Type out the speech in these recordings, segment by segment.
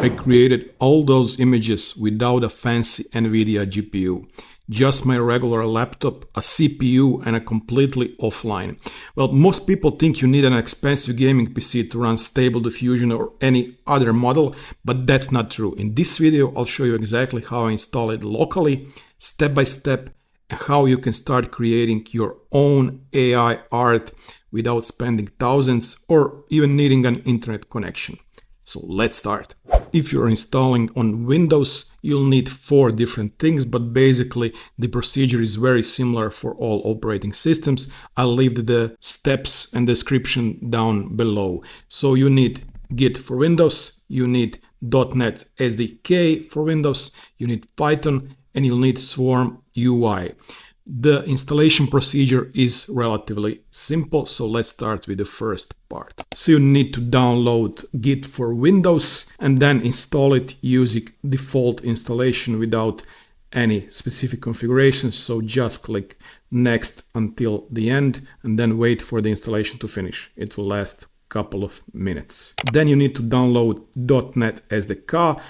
I created all those images without a fancy NVIDIA GPU. Just my regular laptop, a CPU, and a completely offline. Well, most people think you need an expensive gaming PC to run Stable Diffusion or any other model, but that's not true. In this video, I'll show you exactly how I install it locally, step by step, and how you can start creating your own AI art without spending thousands or even needing an internet connection. So let's start. If you're installing on Windows, you'll need 4 different things, but basically the procedure is very similar for all operating systems. I'll leave the steps and description down below. So you need Git for Windows, you need .NET SDK for Windows, you need Python, and you'll need SwarmUI. The installation procedure is relatively simple, so let's start with the first part. So you need to download Git for Windows and then install it using default installation without any specific configurations. So just click next until the end and then wait for the installation to finish. It will last a couple of minutes. Then you need to download .NET SDK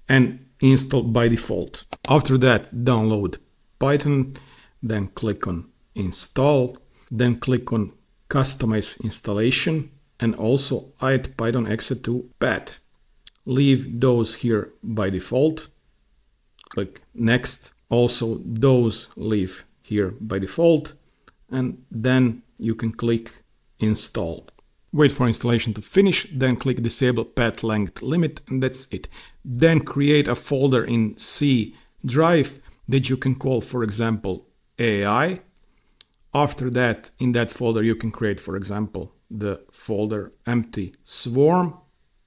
and install by default. After that, download Python. Then click on install, then click on customize installation and also add Python exe to path. Leave those here by default. Click next. Also those leave here by default. And then you can click install. Wait for installation to finish, then click disable path length limit, and that's it. Then create a folder in C drive that you can call, for example, AI. After that, in that folder, you can create, for example, the folder empty swarm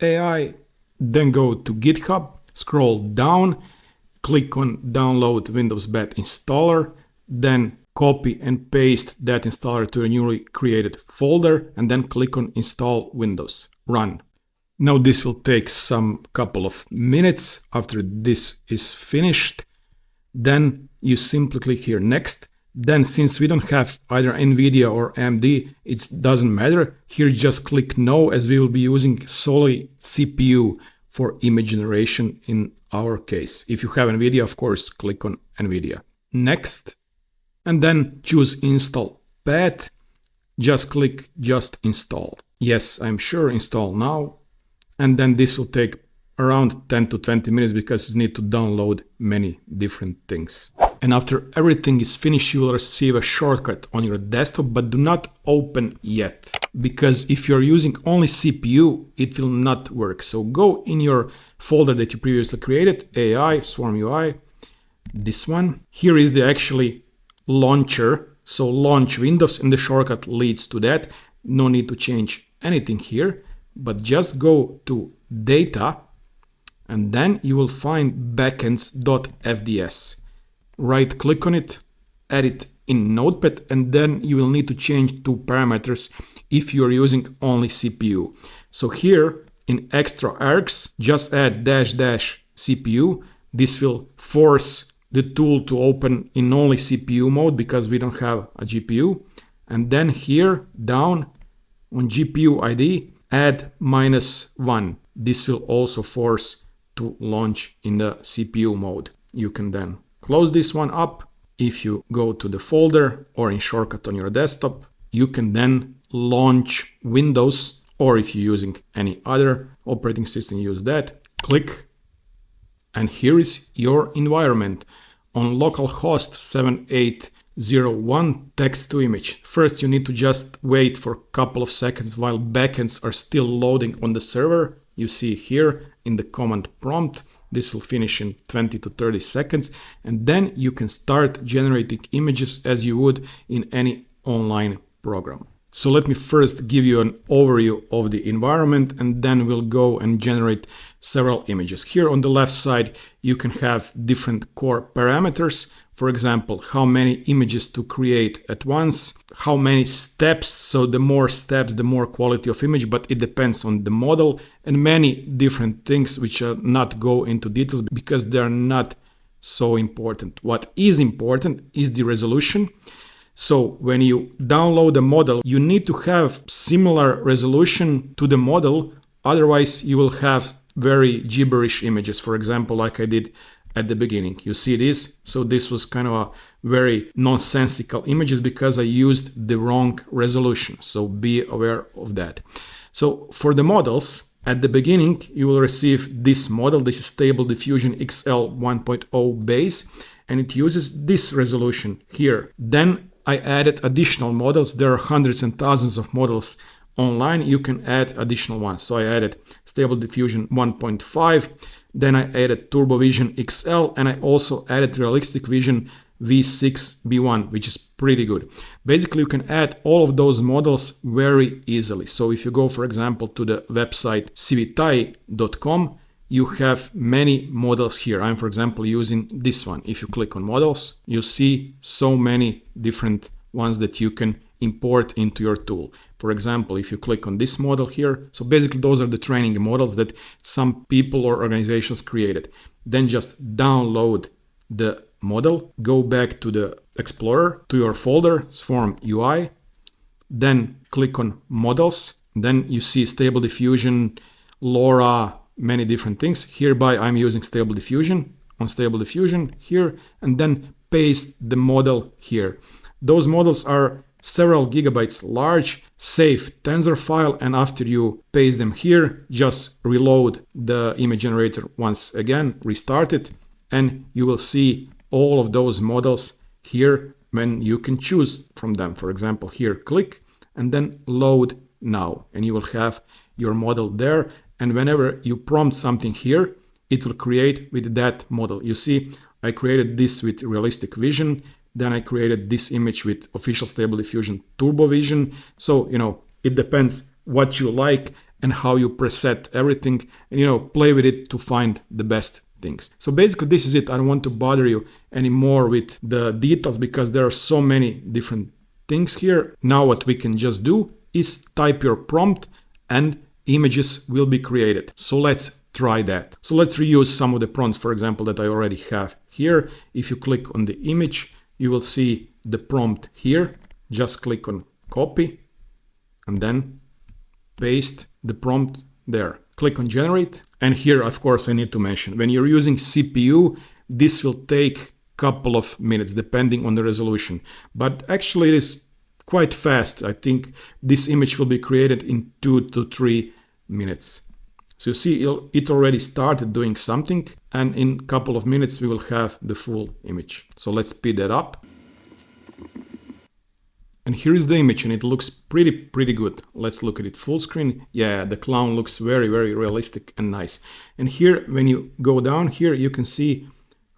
AI. Then go to GitHub, scroll down, click on download Windows Bat installer, then copy and paste that installer to a newly created folder, and then click on install Windows. Run. Now this will take some couple of minutes. After this is finished, then you simply click here next. Then since we don't have either NVIDIA or AMD, it doesn't matter. Here just click no, as we will be using solely CPU for image generation in our case. If you have NVIDIA, of course, click on NVIDIA. Next, and then choose install path. Just click just install. Yes, I'm sure, install now. And then this will take around 10 to 20 minutes because you need to download many different things. And after everything is finished, you will receive a shortcut on your desktop, but do not open yet. Because if you're using only CPU, it will not work. So go in your folder that you previously created, AI, SwarmUI, this one. Here is the actually launcher. So launch Windows and the shortcut leads to that. No need to change anything here, but just go to data and then you will find backends.fds. Right click on it, add it in Notepad, and then you will need to change 2 parameters if you are using only CPU. So here in extra args, just add --CPU. This will force the tool to open in only CPU mode because we don't have a GPU. And then here down on GPU ID, add -1. This will also force to launch in the CPU mode. You can then close this one up. If you go to the folder or in shortcut on your desktop, you can then launch Windows, or if you're using any other operating system, use that. Click, and here is your environment on localhost 7801 text to image. First, you need to just wait for a couple of seconds while backends are still loading on the server. You see here in the command prompt. This will finish in 20 to 30 seconds, and then you can start generating images as you would in any online program. So let me first give you an overview of the environment, and then we'll go and generate several images. Here on the left side, you can have different core parameters. For example, how many images to create at once, how many steps. So the more steps, the more quality of image, but it depends on the model, and many different things which are not go into details because they are not so important. What is important is the resolution. So when you download a model, you need to have similar resolution to the model. Otherwise, you will have very gibberish images, for example, like I did at the beginning. You see this? So this was kind of a very nonsensical images because I used the wrong resolution. So be aware of that. So for the models, at the beginning, you will receive this model. This is Stable Diffusion XL 1.0 base, and it uses this resolution here. Then I added additional models. There are hundreds and thousands of models online. You can add additional ones. So I added Stable Diffusion 1.5. Then I added Turbo Vision XL, and I also added Realistic Vision V6 B1, which is pretty good. Basically, you can add all of those models very easily. So if you go, for example, to the website civitai.com, you have many models here. I'm, for example, using this one. If you click on models, you see so many different ones that you can import into your tool. For example, if you click on this model here, so basically those are the training models that some people or organizations created. Then just download the model, go back to the Explorer, to your folder, SwarmUI, then click on models, then you see Stable Diffusion, LoRa, many different things. Hereby I'm using Stable Diffusion, on Stable Diffusion here, and then paste the model here. Those models are several gigabytes large, save tensor file, and after you paste them here, just reload the image generator once again, restart it, and you will see all of those models here when you can choose from them. For example, here click and then load now, and you will have your model there. And whenever you prompt something here, it will create with that model. You see, I created this with Realistic Vision. Then I created this image with official Stable Diffusion Turbo Vision. So, it depends what you like and how you preset everything, and, play with it to find the best things. So basically this is it. I don't want to bother you anymore with the details because there are so many different things here. Now what we can just do is type your prompt and images will be created. So let's try that. So let's reuse some of the prompts, for example, that I already have here. If you click on the image, you will see the prompt here. Just click on copy and then paste the prompt there. Click on generate. And here, of course, I need to mention, when you're using CPU, this will take a couple of minutes depending on the resolution. But actually it is quite fast. I think this image will be created in 2 to 3 minutes. So you see it already started doing something, and in a couple of minutes we will have the full image. So let's speed that up. And here is the image, and it looks pretty good. Let's look at it full screen. Yeah, the clown looks very realistic and nice. And here, when you go down here, you can see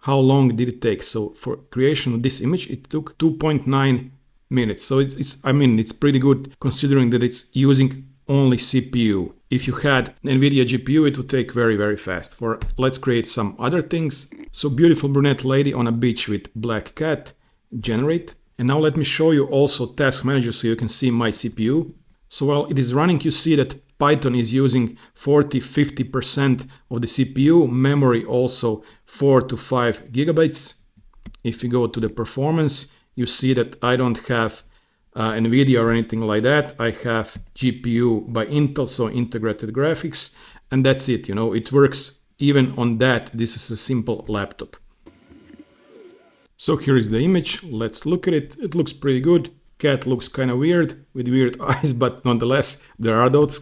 how long did it take. So for creation of this image, it took 2.9 minutes. So it's pretty good considering that it's using only CPU. If you had NVIDIA GPU, it would take very fast. Let's create some other things. So beautiful brunette lady on a beach with black cat, generate. And now let me show you also Task Manager so you can see my CPU. So while it is running, you see that Python is using 40-50% of the CPU, memory also 4 to 5 gigabytes. If you go to the performance, you see that I don't have NVIDIA or anything like that. I have GPU by Intel, so integrated graphics, and that's it. It works even on that. This is a simple laptop. So here is the image. Let's look at it. It looks pretty good. Cat looks kind of weird with weird eyes, but nonetheless, there are those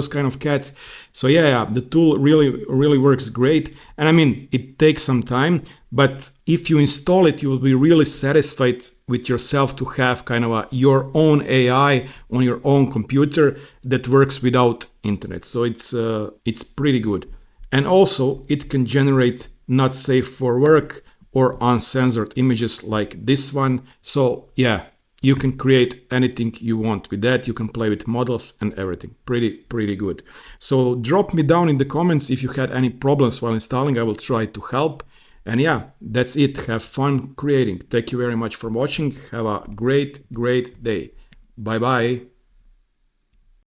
kind of cats. So yeah, the tool really works great. And I mean, it takes some time, but if you install it, you will be really satisfied with yourself to have kind of your own AI on your own computer that works without internet. So it's pretty good. And also it can generate not safe for work or uncensored images like this one. So yeah, you can create anything you want with that. You can play with models and everything. Pretty good. So drop me down in the comments if you had any problems while installing. I will try to help. And yeah, that's it. Have fun creating. Thank you very much for watching. Have a great day. Bye bye.